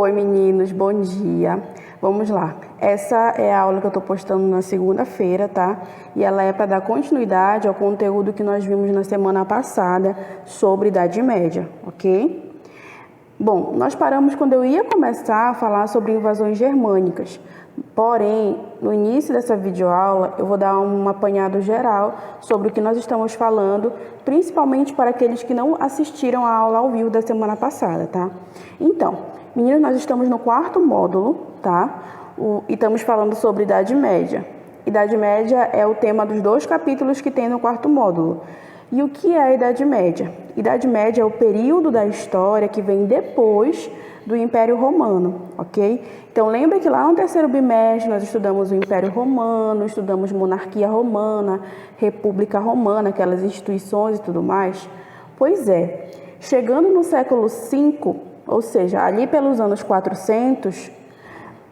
Oi meninos, bom dia. Vamos lá. Essa é a aula que eu estou postando na segunda-feira, tá? E ela é para dar continuidade ao conteúdo que nós vimos na semana passada sobre Idade Média, ok? Bom, nós paramos quando eu ia começar a falar sobre invasões germânicas. Porém, no início dessa videoaula, eu vou dar um apanhado geral sobre o que nós estamos falando, principalmente para aqueles que não assistiram a aula ao vivo da semana passada, tá? Então, meninos, nós estamos no quarto módulo, tá? E estamos falando sobre Idade Média. Idade Média é o tema dos 2 capítulos que tem no quarto módulo. E o que é a Idade Média? Idade Média é o período da história que vem depois do Império Romano, ok? Então, lembra que lá no terceiro bimestre nós estudamos o Império Romano, estudamos monarquia romana, república romana, aquelas instituições e tudo mais? Pois é, chegando no século V, ou seja, ali pelos anos 400,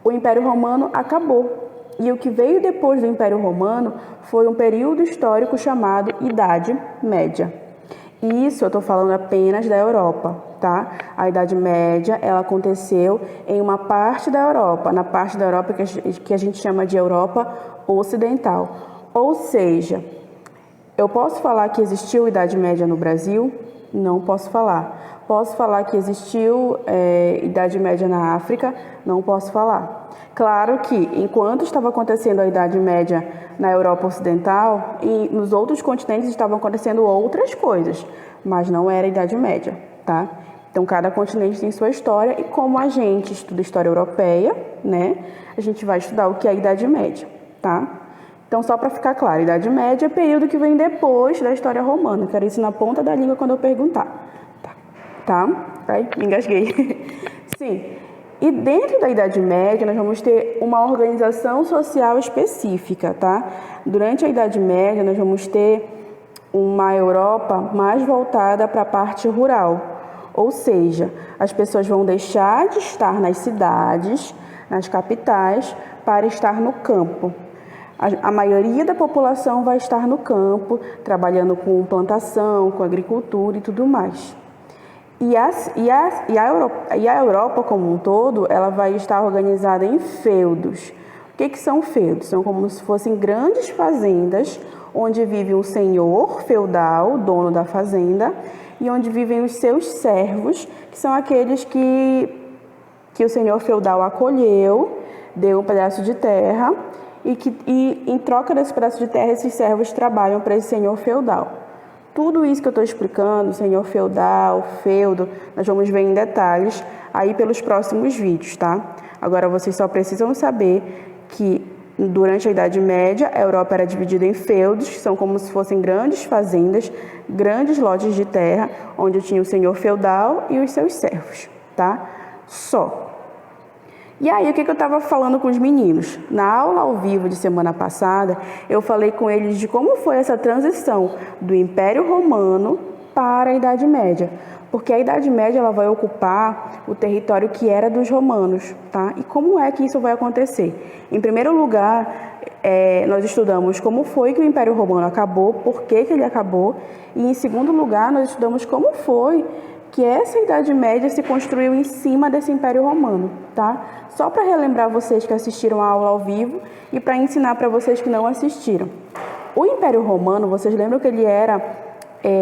o Império Romano acabou. E o que veio depois do Império Romano foi um período histórico chamado Idade Média. E isso eu estou falando apenas da Europa, tá? A Idade Média, ela aconteceu em uma parte da Europa, na parte da Europa que a gente chama de Europa Ocidental. Ou seja, eu posso falar que existiu Idade Média no Brasil? Não posso falar. Posso falar que existiu Idade Média na África? Não posso falar. Claro que, enquanto estava acontecendo a Idade Média na Europa Ocidental, e nos outros continentes estavam acontecendo outras coisas, mas não era a Idade Média, tá? Então, cada continente tem sua história, e como a gente estuda história europeia, né, a gente vai estudar o que é a Idade Média, tá? Então, só para ficar claro, Idade Média é o período que vem depois da história romana. Quero isso na ponta da língua quando eu perguntar. Tá? Ai, me engasguei. Sim. E dentro da Idade Média, nós vamos ter uma organização social específica, tá? Durante a Idade Média, nós vamos ter uma Europa mais voltada para a parte rural. Ou seja, as pessoas vão deixar de estar nas cidades, nas capitais, para estar no campo. A maioria da população vai estar no campo, trabalhando com plantação, com agricultura e tudo mais. E a Europa como um todo, ela vai estar organizada em feudos. O que são feudos? São como se fossem grandes fazendas, onde vive um senhor feudal, dono da fazenda, e onde vivem os seus servos, que são aqueles que o senhor feudal acolheu, deu um pedaço de terra, e em troca desse pedaço de terra, esses servos trabalham para esse senhor feudal. Tudo isso que eu estou explicando, senhor feudal, feudo, nós vamos ver em detalhes aí pelos próximos vídeos, tá? Agora, vocês só precisam saber que durante a Idade Média, a Europa era dividida em feudos, que são como se fossem grandes fazendas, grandes lotes de terra, onde tinha o senhor feudal e os seus servos, tá? Só. E aí, o que eu estava falando com os meninos? Na aula ao vivo de semana passada, eu falei com eles de como foi essa transição do Império Romano para a Idade Média. Porque a Idade Média ela vai ocupar o território que era dos romanos, tá? E como é que isso vai acontecer? Em primeiro lugar, nós estudamos como foi que o Império Romano acabou, por que ele acabou. E em segundo lugar, nós estudamos como foi que essa Idade Média se construiu em cima desse Império Romano, tá? Só para relembrar vocês que assistiram a aula ao vivo e para ensinar para vocês que não assistiram. O Império Romano, vocês lembram que ele era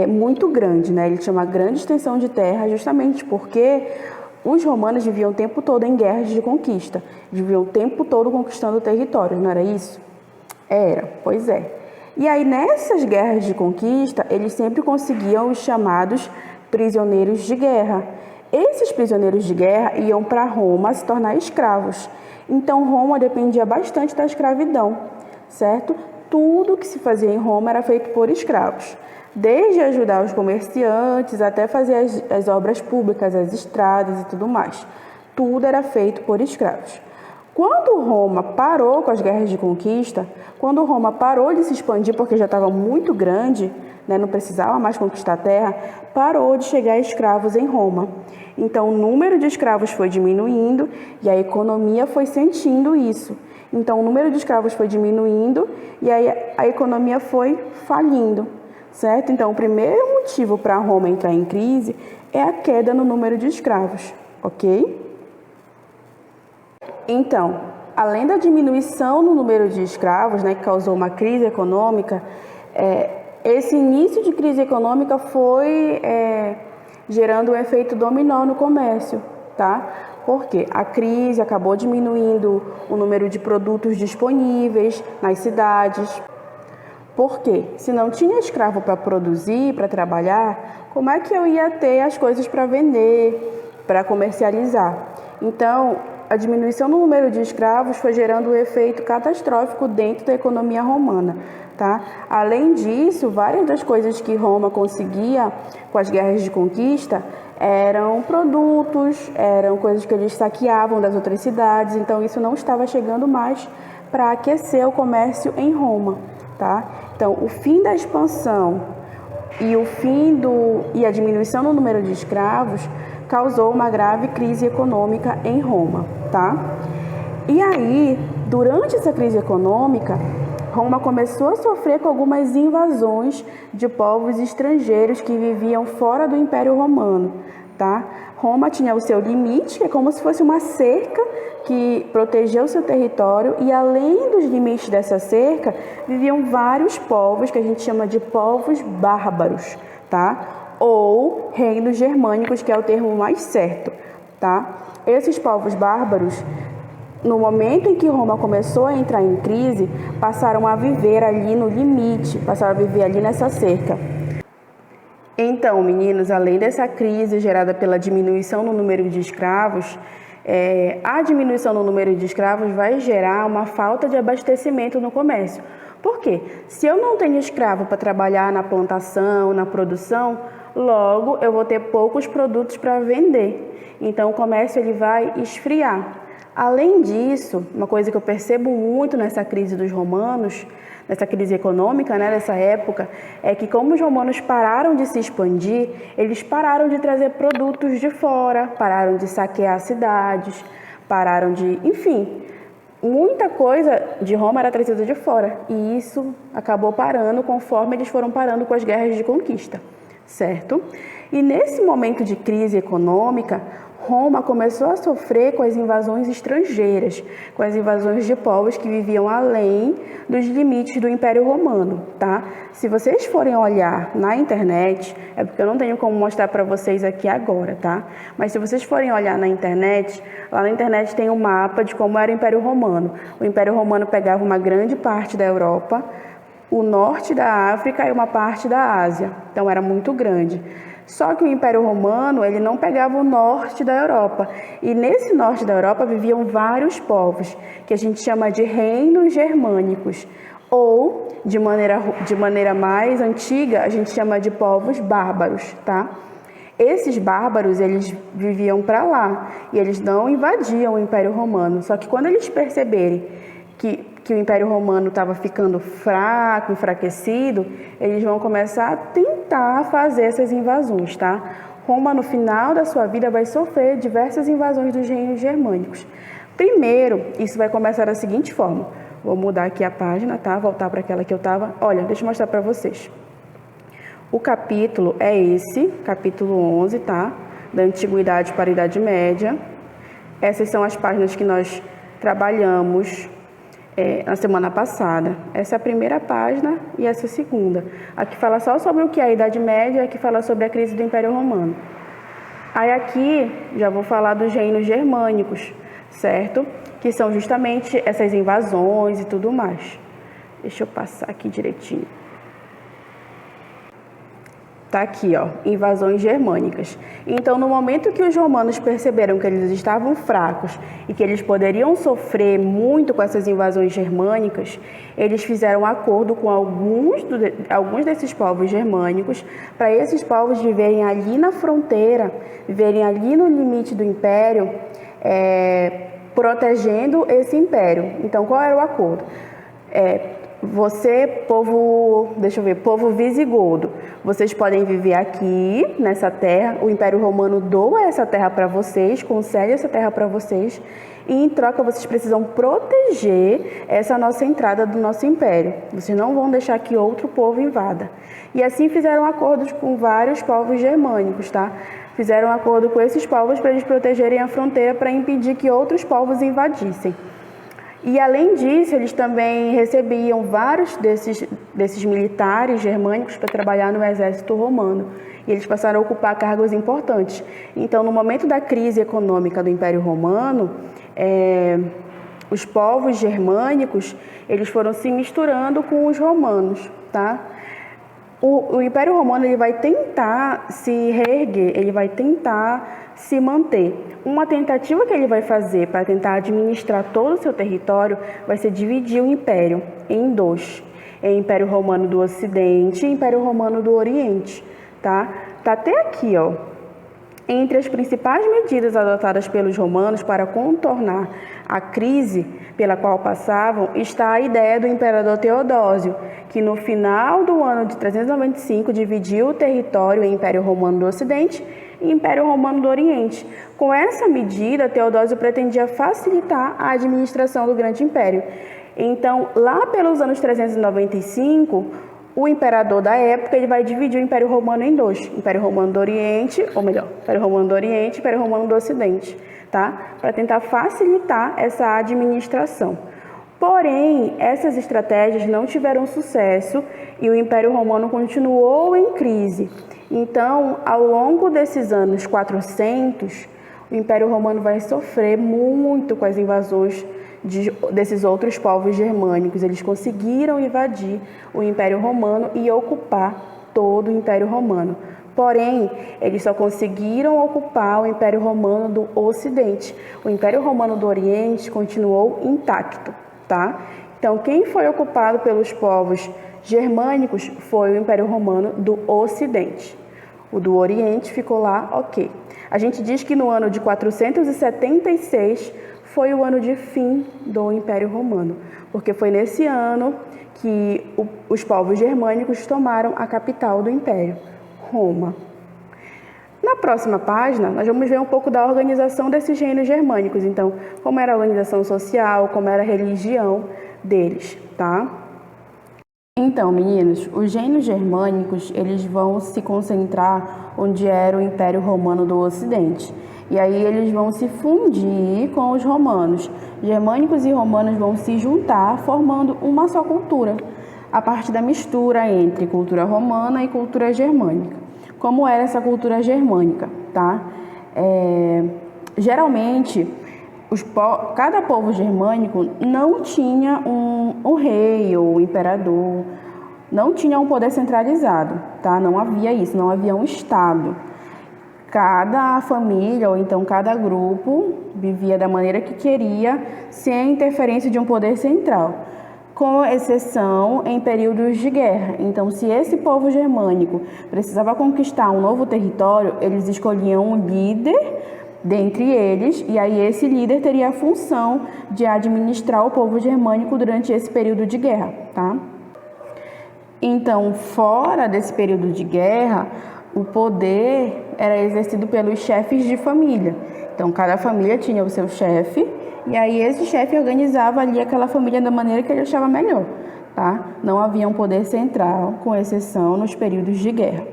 muito grande, né? Ele tinha uma grande extensão de terra, justamente porque os romanos viviam o tempo todo em guerras de conquista, viviam o tempo todo conquistando territórios, não era isso? Era, pois é. E aí, nessas guerras de conquista, eles sempre conseguiam os chamados prisioneiros de guerra. Esses prisioneiros de guerra iam para Roma se tornar escravos. Então, Roma dependia bastante da escravidão, certo? Tudo que se fazia em Roma era feito por escravos. Desde ajudar os comerciantes até fazer as obras públicas, as estradas e tudo mais. Tudo era feito por escravos. Quando Roma parou com as guerras de conquista, quando Roma parou de se expandir porque já estava muito grande, né, não precisava mais conquistar a terra, parou de chegar escravos em Roma. Então, o número de escravos foi diminuindo e a economia foi sentindo isso. Então, o número de escravos foi diminuindo e aí a economia foi falindo, certo? Então, o primeiro motivo para Roma entrar em crise é a queda no número de escravos, ok? Então, além da diminuição no número de escravos, né, que causou uma crise econômica, esse início de crise econômica foi gerando um efeito dominó no comércio, tá? Porque a crise acabou diminuindo o número de produtos disponíveis nas cidades. Porque se não tinha escravo para produzir, para trabalhar, como é que eu ia ter as coisas para vender, para comercializar? Então, a diminuição no número de escravos foi gerando um efeito catastrófico dentro da economia romana, tá? Além disso, várias das coisas que Roma conseguia com as guerras de conquista eram produtos, eram coisas que eles saqueavam das outras cidades, então isso não estava chegando mais para aquecer o comércio em Roma, tá? Então, o fim da expansão e a diminuição no número de escravos causou uma grave crise econômica em Roma, tá? E aí, durante essa crise econômica, Roma começou a sofrer com algumas invasões de povos estrangeiros que viviam fora do Império Romano, tá? Roma tinha o seu limite, que é como se fosse uma cerca que protegeu o seu território, e além dos limites dessa cerca, viviam vários povos que a gente chama de povos bárbaros, tá? Ou reinos germânicos, que é o termo mais certo, tá? Esses povos bárbaros, no momento em que Roma começou a entrar em crise, passaram a viver ali no limite, passaram a viver ali nessa cerca. Então, meninos, além dessa crise gerada pela diminuição no número de escravos, a diminuição no número de escravos vai gerar uma falta de abastecimento no comércio. Por quê? Se eu não tenho escravo para trabalhar na plantação, na produção, logo eu vou ter poucos produtos para vender. Então, o comércio ele vai esfriar. Além disso, uma coisa que eu percebo muito nessa crise dos romanos, nessa crise econômica, né, dessa época, é que como os romanos pararam de se expandir, eles pararam de trazer produtos de fora, pararam de saquear cidades, pararam de... Enfim, muita coisa de Roma era trazida de fora, e isso acabou parando conforme eles foram parando com as guerras de conquista, certo? E nesse momento de crise econômica, Roma começou a sofrer com as invasões estrangeiras, com as invasões de povos que viviam além dos limites do Império Romano, tá? Se vocês forem olhar na internet, é porque eu não tenho como mostrar para vocês aqui agora, tá? Mas se vocês forem olhar na internet, lá na internet tem um mapa de como era o Império Romano. O Império Romano pegava uma grande parte da Europa, o norte da África e uma parte da Ásia, então era muito grande. Só que o Império Romano, ele não pegava o norte da Europa. E nesse norte da Europa viviam vários povos, que a gente chama de reinos germânicos. Ou, de maneira mais antiga, a gente chama de povos bárbaros, tá? Esses bárbaros, eles viviam para lá e eles não invadiam o Império Romano. Só que quando eles perceberem que o Império Romano estava ficando fraco, enfraquecido, eles vão começar a tentar fazer essas invasões, tá? Roma, no final da sua vida, vai sofrer diversas invasões dos reinos germânicos. Primeiro, isso vai começar da seguinte forma. Vou mudar aqui a página, tá? Voltar para aquela que eu estava. Olha, deixa eu mostrar para vocês. O capítulo é esse, capítulo 11, tá? Da Antiguidade para a Idade Média. Essas são as páginas que nós trabalhamos na semana passada. Essa é a primeira página e essa é a segunda. Aqui fala só sobre o que é a Idade Média, aqui fala sobre a crise do Império Romano. Aí aqui já vou falar dos reinos germânicos, certo? Que são justamente essas invasões e tudo mais. Deixa eu passar aqui direitinho. Tá aqui, ó, invasões germânicas. Então, no momento que os romanos perceberam que eles estavam fracos e que eles poderiam sofrer muito com essas invasões germânicas, eles fizeram um acordo com alguns desses povos germânicos para esses povos viverem ali na fronteira, viverem ali no limite do império, protegendo esse império. Então, qual era o acordo? Você, povo visigodo, vocês podem viver aqui, nessa terra, o Império Romano doa essa terra para vocês, concede essa terra para vocês, e em troca vocês precisam proteger essa nossa entrada do nosso império. Vocês não vão deixar que outro povo invada. E assim fizeram acordos com vários povos germânicos, tá? fizeram um acordo com esses povos para eles protegerem a fronteira para impedir que outros povos invadissem. E, além disso, eles também recebiam vários desses militares germânicos para trabalhar no exército romano. E eles passaram a ocupar cargos importantes. Então, no momento da crise econômica do Império Romano, os povos germânicos, eles foram se misturando com os romanos, tá? O Império Romano ele vai tentar se reerguer, ele vai tentar se manter. Uma tentativa que ele vai fazer para tentar administrar todo o seu território vai ser dividir o Império em dois. Império Romano do Ocidente e Império Romano do Oriente, tá? Tá até aqui, ó. Entre as principais medidas adotadas pelos romanos para contornar a crise pela qual passavam está a ideia do imperador Teodósio, que no final do ano de 395 dividiu o território em Império Romano do Ocidente e Império Romano do Oriente. Com essa medida, Teodósio pretendia facilitar a administração do grande império. Então, lá pelos anos 395, o imperador da época ele vai dividir o Império Romano em dois, Império Romano do Oriente, ou melhor, Império Romano do Oriente e Império Romano do Ocidente, tá? Para tentar facilitar essa administração. Porém, essas estratégias não tiveram sucesso e o Império Romano continuou em crise. Então, ao longo desses anos 400, o Império Romano vai sofrer muito com as invasões desses outros povos germânicos. Eles conseguiram invadir o Império Romano e ocupar todo o Império Romano. Porém, eles só conseguiram ocupar o Império Romano do Ocidente. O Império Romano do Oriente continuou intacto, tá? Então, quem foi ocupado pelos povos germânicos foi o Império Romano do Ocidente. O do Oriente ficou lá, ok. A gente diz que no ano de 476 foi o ano de fim do Império Romano, porque foi nesse ano que os povos germânicos tomaram a capital do Império, Roma. Na próxima página, nós vamos ver um pouco da organização desses reinos germânicos. Então, como era a organização social, como era a religião deles, tá? Então, meninos, os reinos germânicos, eles vão se concentrar onde era o Império Romano do Ocidente. E aí eles vão se fundir com os romanos. Germânicos e romanos vão se juntar, formando uma só cultura, a partir da mistura entre cultura romana e cultura germânica. Como era essa cultura germânica, tá? Geralmente, cada povo germânico não tinha um rei ou imperador, não tinha um poder centralizado, tá? Não havia isso, não havia um estado. Cada família ou então cada grupo vivia da maneira que queria, sem a interferência de um poder central, com exceção em períodos de guerra. Então, se esse povo germânico precisava conquistar um novo território, eles escolhiam um líder dentre eles, e aí esse líder teria a função de administrar o povo germânico durante esse período de guerra, tá? Então, fora desse período de guerra, o poder era exercido pelos chefes de família. Então, cada família tinha o seu chefe, e aí esse chefe organizava ali aquela família da maneira que ele achava melhor, tá? Não havia um poder central, com exceção nos períodos de guerra.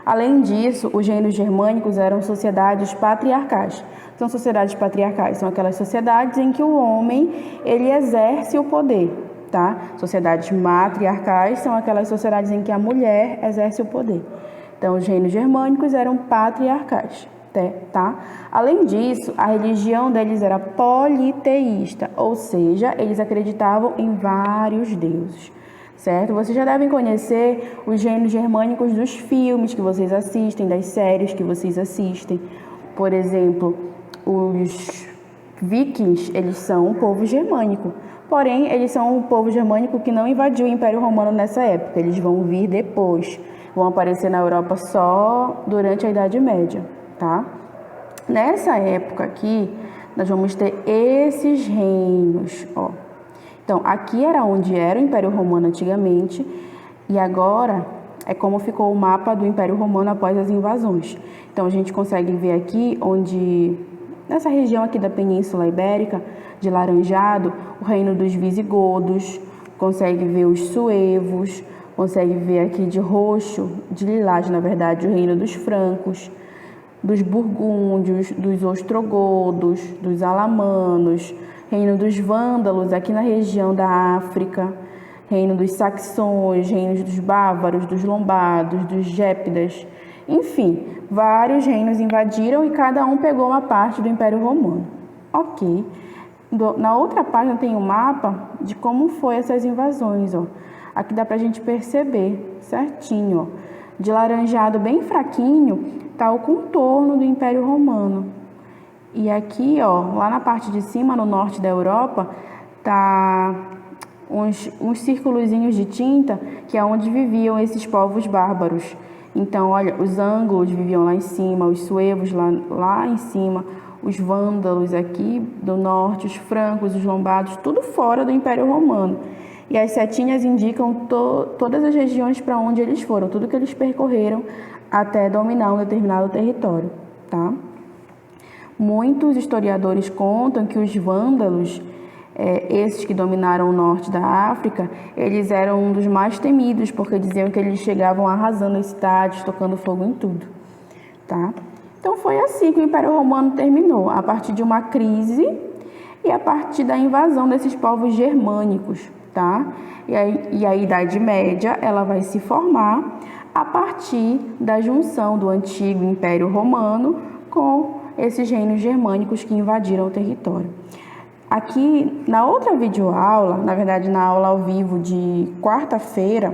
Além disso, os reinos germânicos eram sociedades patriarcais. São sociedades patriarcais, são aquelas sociedades em que o homem ele exerce o poder, tá? Sociedades matriarcais são aquelas sociedades em que a mulher exerce o poder. Então, os reinos germânicos eram patriarcais, tá? Além disso, a religião deles era politeísta, ou seja, eles acreditavam em vários deuses, certo? Vocês já devem conhecer os reinos germânicos dos filmes que vocês assistem, das séries que vocês assistem. Por exemplo, os vikings, eles são um povo germânico, porém, eles são um povo germânico que não invadiu o Império Romano nessa época, eles vão vir depois. Vão aparecer na Europa só durante a Idade Média, tá? Nessa época aqui, nós vamos ter esses reinos, ó. Então, aqui era onde era o Império Romano antigamente, e agora é como ficou o mapa do Império Romano após as invasões. Então, a gente consegue ver aqui onde, nessa região aqui da Península Ibérica, de laranjado, o reino dos visigodos, consegue ver os suevos, consegue ver aqui de roxo, de lilás, na verdade, o reino dos francos. dos burgúndios, dos ostrogodos, dos alamanos, reino dos vândalos aqui na região da África, reino dos saxões, reino dos bávaros, dos lombardos, dos gépidas, enfim, vários reinos invadiram e cada um pegou uma parte do Império Romano. Ok. Na outra página tem um mapa de como foi essas invasões, ó. Aqui dá pra gente perceber certinho, ó. De laranjado bem fraquinho tá o contorno do Império Romano. E aqui, ó, lá na parte de cima, no norte da Europa, tá uns círculozinhos de tinta, que é onde viviam esses povos bárbaros. Então, olha, os ângulos viviam lá em cima, os suevos lá em cima, os vândalos aqui do norte, os francos, os lombardos, tudo fora do Império Romano. E as setinhas indicam todas as regiões para onde eles foram, tudo que eles percorreram até dominar um determinado território, tá? Muitos historiadores contam que os vândalos, esses que dominaram o norte da África, eles eram um dos mais temidos, porque diziam que eles chegavam arrasando as cidades, tocando fogo em tudo, tá? Então foi assim que o Império Romano terminou, a partir de uma crise e a partir da invasão desses povos germânicos, tá? E a Idade Média, ela vai se formar a partir da junção do antigo Império Romano com esses reinos germânicos que invadiram o território. Aqui, na outra videoaula, na verdade na aula ao vivo de quarta-feira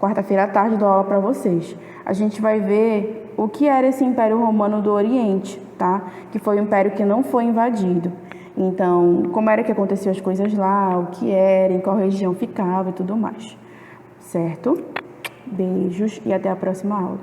à tarde eu dou aula para vocês. A gente vai ver o que era esse Império Romano do Oriente, tá? Que foi um império que não foi invadido. Então, como era que aconteciam as coisas lá, o que era, em qual região ficava e tudo mais. Certo? Beijos e até a próxima aula.